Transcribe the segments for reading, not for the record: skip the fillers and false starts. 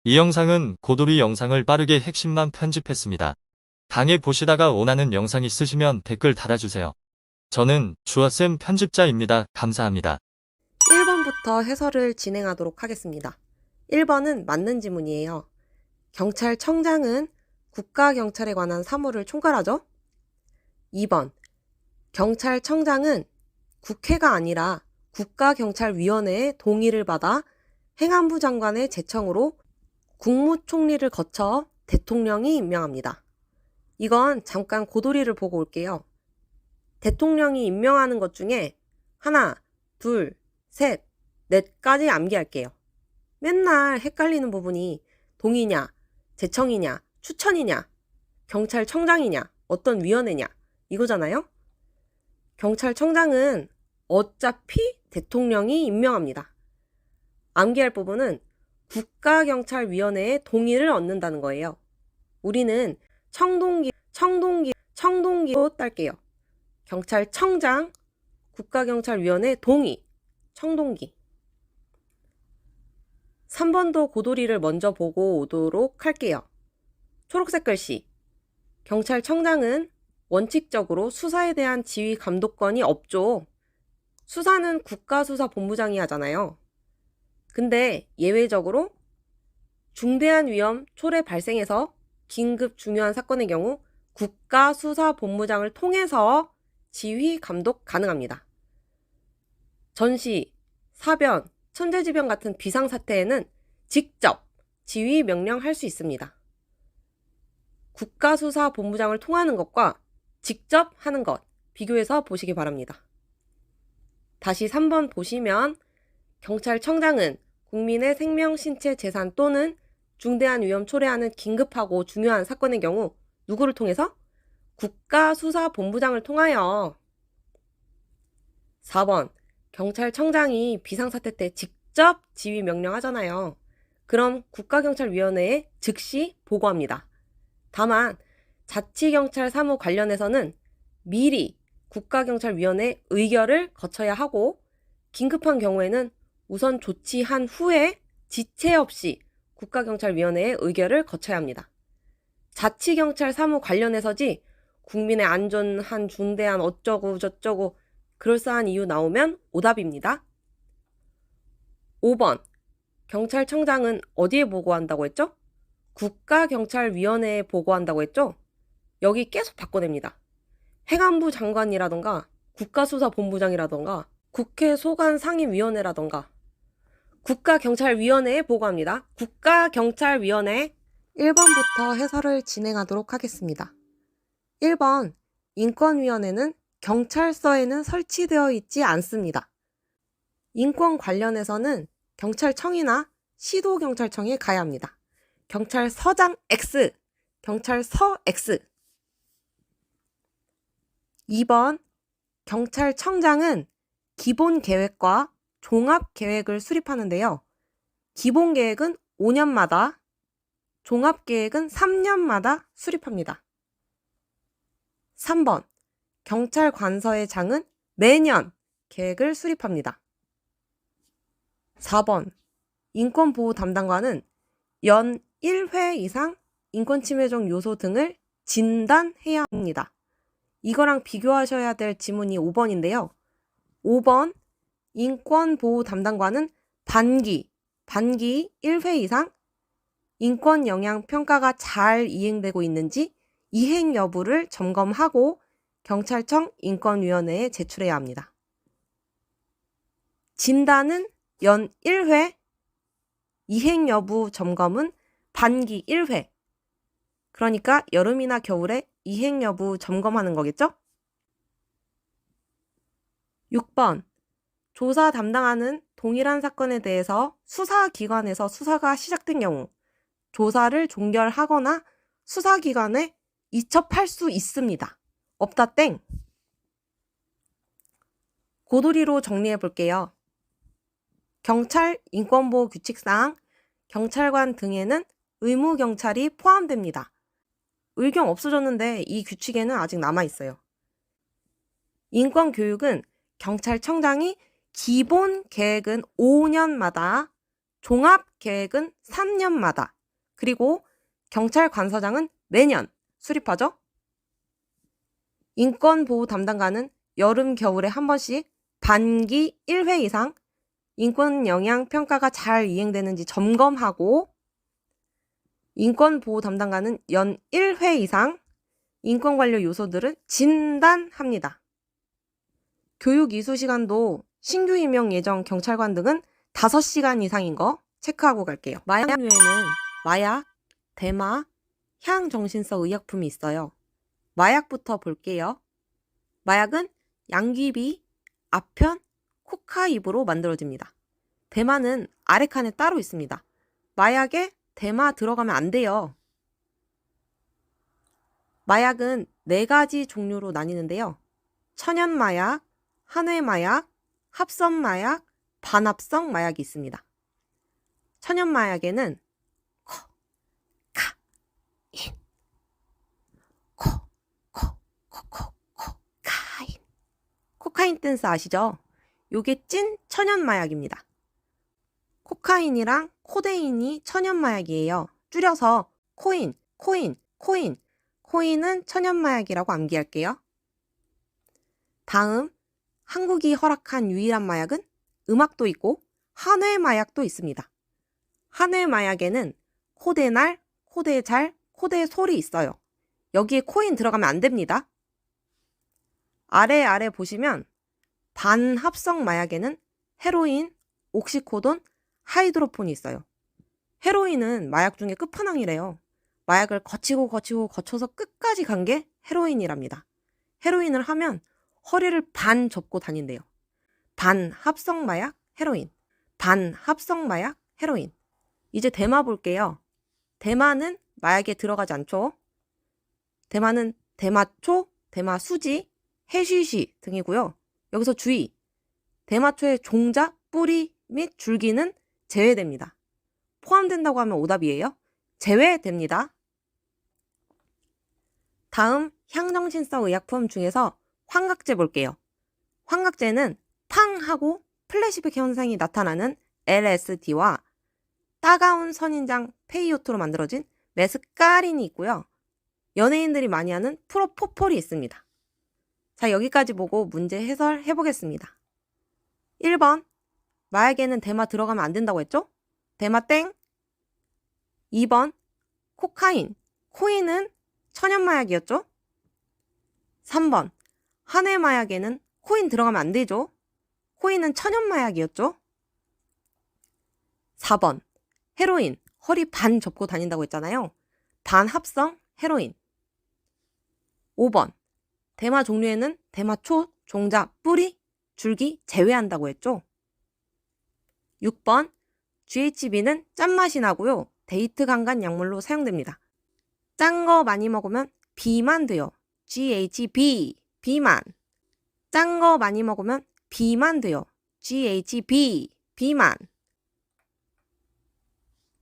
이 영상은 고도리 영상을 빠르게 핵심만 편집했습니다. 강의 보시다가 원하는 영상 있으시면 댓글 달아주세요. 저는 주어쌤 편집자입니다. 감사합니다. 1번부터 해설을 진행하도록 하겠습니다. 1번은 맞는 지문이에요. 경찰청장은 국가경찰에 관한 사무를 총괄하죠? 2번, 경찰청장은 국회가 아니라 국가경찰위원회의 동의를 받아 행안부 장관의 제청으로 국무총리를 거쳐 대통령이 임명합니다. 이건 잠깐 고도리를 보고 올게요. 대통령이 임명하는 것 중에 하나, 둘, 셋, 넷까지 암기할게요. 맨날 헷갈리는 부분이 동의냐, 제청이냐, 추천이냐, 경찰청장이냐, 어떤 위원회냐 이거잖아요. 경찰청장은 어차피 대통령이 임명합니다. 암기할 부분은 국가경찰위원회의 동의를 얻는다는 거예요. 우리는 청동기로 딸게요. 경찰청장, 국가경찰위원회 동의, 청동기. 3번도 고도리를 먼저 보고 오도록 할게요. 초록색 글씨. 경찰청장은 원칙적으로 수사에 대한 지휘 감독권이 없죠. 수사는 국가수사본부장이 하잖아요. 근데 예외적으로 중대한 위험 초래 발생해서 긴급 중요한 사건의 경우 국가수사본부장을 통해서 지휘 감독 가능합니다. 전시, 사변, 천재지변 같은 비상사태에는 직접 지휘 명령할 수 있습니다. 국가수사본부장을 통하는 것과 직접 하는 것 비교해서 보시기 바랍니다. 다시 3번 보시면 경찰청장은 국민의 생명, 신체, 재산 또는 중대한 위험 초래하는 긴급하고 중요한 사건의 경우 누구를 통해서? 국가수사본부장을 통하여. 4번 경찰청장이 비상사태 때 직접 지휘 명령하잖아요. 그럼 국가경찰위원회에 즉시 보고합니다. 다만 자치경찰 사무 관련해서는 미리 국가경찰위원회 의결을 거쳐야 하고 긴급한 경우에는 우선 조치한 후에 지체 없이 국가경찰위원회의 의결을 거쳐야 합니다. 자치경찰 사무 관련해서지 국민의 안전한 중대한 어쩌고 저쩌고 그럴싸한 이유 나오면 오답입니다. 5번 경찰청장은 어디에 보고한다고 했죠? 국가경찰위원회에 보고한다고 했죠? 여기 계속 바꿔냅니다. 행안부 장관이라던가 국가수사본부장이라던가 국회 소관상임위원회라던가 국가경찰위원회에 보고합니다. 국가경찰위원회. 1번부터 해설을 진행하도록 하겠습니다. 1번 인권위원회는 경찰서에는 설치되어 있지 않습니다. 인권 관련해서는 경찰청이나 시도경찰청에 가야 합니다. 경찰서장 X, 경찰서 X. 2번 경찰청장은 기본계획과 종합계획을 수립하는데요. 기본계획은 5년마다, 종합계획은 3년마다 수립합니다. 3번 경찰관서의 장은 매년 계획을 수립합니다. 4번 인권보호 담당관은 연 1회 이상 인권침해적 요소 등을 진단해야 합니다. 이거랑 비교하셔야 될 지문이 5번인데요. 5번 인권보호 담당관은 반기 1회 이상 인권영향평가가 잘 이행되고 있는지 이행 여부를 점검하고 경찰청 인권위원회에 제출해야 합니다. 진단은 연 1회, 이행 여부 점검은 반기 1회. 그러니까 여름이나 겨울에 이행 여부 점검하는 거겠죠? 6번 조사 담당하는 동일한 사건에 대해서 수사기관에서 수사가 시작된 경우 조사를 종결하거나 수사기관에 이첩할 수 있습니다. 없다 땡. 고도리로 정리해 볼게요. 경찰 인권보호 규칙상 경찰관 등에는 의무경찰이 포함됩니다. 의경 없어졌는데 이 규칙에는 아직 남아있어요. 인권교육은 경찰청장이 기본 계획은 5년마다 종합계획은 3년마다, 그리고 경찰관서장은 매년 수립하죠. 인권보호 담당관은 여름, 겨울에 한 번씩 반기 1회 이상 인권영향평가가 잘 이행되는지 점검하고, 인권보호 담당관은 연 1회 이상 인권관련 요소들을 진단합니다. 교육 이수 시간도 신규 임용 예정 경찰관 등은 5시간 이상인 거 체크하고 갈게요. 마약류에는 마약, 대마, 향정신성 의약품이 있어요. 마약부터 볼게요. 마약은 양귀비, 아편, 코카잎으로 만들어집니다. 대마는 아래 칸에 따로 있습니다. 마약에 대마 들어가면 안 돼요. 마약은 4가지 종류로 나뉘는데요. 천연마약, 한해마약, 합성마약, 반합성 마약이 있습니다. 천연마약에는 코카인 댄스 아시죠? 요게 찐 천연마약입니다. 코카인이랑 코데인이 천연마약이에요. 줄여서 코인. 코인은 천연마약이라고 암기할게요. 다음, 한국이 허락한 유일한 마약은 음악도 있고 한해마약도 있습니다. 한해마약에는 코데날, 코데잘, 코데솔이 있어요. 여기에 코인 들어가면 안 됩니다. 아래 보시면 반합성 마약에는 헤로인, 옥시코돈, 하이드로폰이 있어요. 헤로인은 마약 중에 끝판왕이래요. 마약을 거쳐서 끝까지 간 게 헤로인이랍니다. 헤로인을 하면 허리를 반 접고 다닌대요. 반합성 마약, 헤로인. 반합성 마약, 헤로인. 이제 대마 볼게요. 대마는 마약에 들어가지 않죠. 대마는 대마초, 대마수지, 해쉬쉬 등이고요. 여기서 주의! 대마초의 종자, 뿌리 및 줄기는 제외됩니다. 포함된다고 하면 오답이에요. 제외됩니다. 다음 향정신성 의약품 중에서 환각제 볼게요. 환각제는 팡 하고 플래시백 현상이 나타나는 LSD와 따가운 선인장 페이오트로 만들어진 메스카린이 있고요. 연예인들이 많이 하는 프로포폴이 있습니다. 자, 여기까지 보고 문제 해설해 보겠습니다. 1번, 마약에는 대마 들어가면 안 된다고 했죠? 대마 땡. 2번, 코카인, 코인은 천연마약이었죠? 3번, 한해마약에는 코인 들어가면 안 되죠? 코인은 천연마약이었죠? 4번, 헤로인, 허리 반 접고 다닌다고 했잖아요. 반합성 헤로인. 5번, 대마 종류에는 대마초, 종자, 뿌리, 줄기 제외한다고 했죠? 6번, GHB는 짠맛이 나고요. 데이트 강간 약물로 사용됩니다. 짠 거 많이 먹으면 비만 돼요. GHB, 비만. 짠 거 많이 먹으면 비만 돼요. GHB, 비만.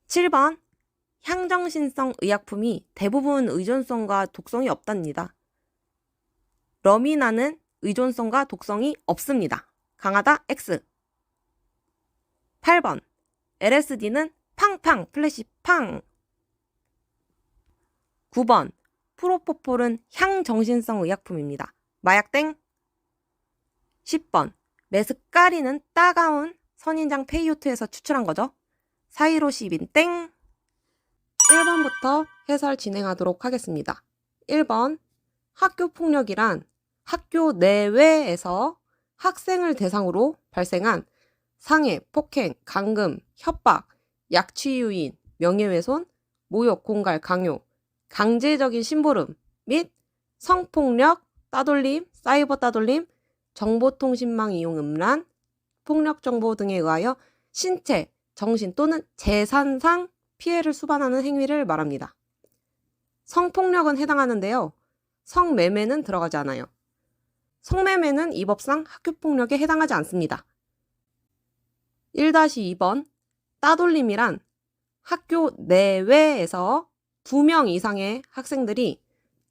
7번, 향정신성 의약품이 대부분 의존성과 독성이 없답니다. 러미나는 의존성과 독성이 없습니다. 강하다 X. 8번, LSD는 팡팡, 플래시 팡. 9번, 프로포폴은 향정신성 의약품입니다. 마약 땡. 10번, 메스카린은 따가운 선인장 페이오트에서 추출한 거죠. 사이로시빈 땡. 1번부터 해설 진행하도록 하겠습니다. 1번, 학교폭력이란 학교 내외에서 학생을 대상으로 발생한 상해, 폭행, 감금, 협박, 약취유인, 명예훼손, 모욕, 공갈, 강요, 강제적인 심부름 및 성폭력, 따돌림, 사이버 따돌림, 정보통신망 이용 음란, 폭력정보 등에 의하여 신체, 정신 또는 재산상 피해를 수반하는 행위를 말합니다. 성폭력은 해당하는데요. 성매매는 들어가지 않아요. 성매매는 이 법상 학교폭력에 해당하지 않습니다. 1-2번, 따돌림이란 학교 내외에서 2명 이상의 학생들이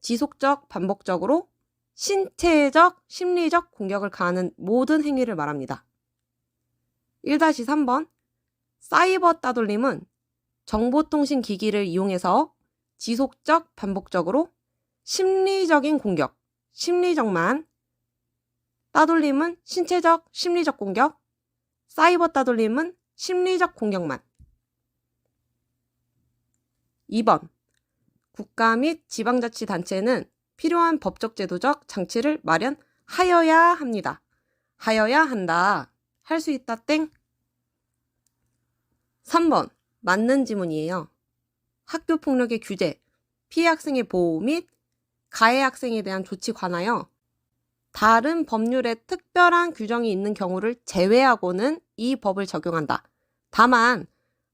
지속적, 반복적으로 신체적, 심리적 공격을 가하는 모든 행위를 말합니다. 1-3번, 사이버 따돌림은 정보통신 기기를 이용해서 지속적, 반복적으로 심리적인 공격, 심리적만, 따돌림은 신체적, 심리적 공격, 사이버 따돌림은 심리적 공격만. 2번. 국가 및 지방자치단체는 필요한 법적 제도적 장치를 마련하여야 합니다. 하여야 한다. 할 수 있다 땡. 3번. 맞는 지문이에요. 학교폭력의 규제, 피해 학생의 보호 및 가해 학생에 대한 조치 관하여 다른 법률에 특별한 규정이 있는 경우를 제외하고는 이 법을 적용한다. 다만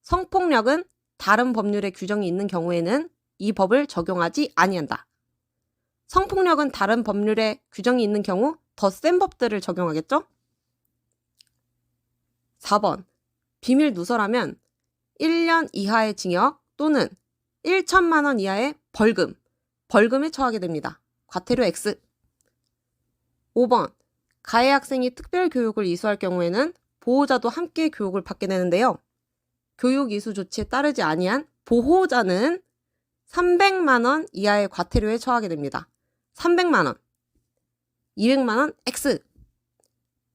성폭력은 다른 법률에 규정이 있는 경우에는 이 법을 적용하지 아니한다. 성폭력은 다른 법률에 규정이 있는 경우 더 센 법들을 적용하겠죠? 4번. 비밀 누설하면 1년 이하의 징역 또는 1천만 원 이하의 벌금에 처하게 됩니다. 과태료 X. 5번. 가해 학생이 특별 교육을 이수할 경우에는 보호자도 함께 교육을 받게 되는데요. 교육 이수 조치에 따르지 아니한 보호자는 300만 원 이하의 과태료에 처하게 됩니다. 300만 원, 200만 원 X.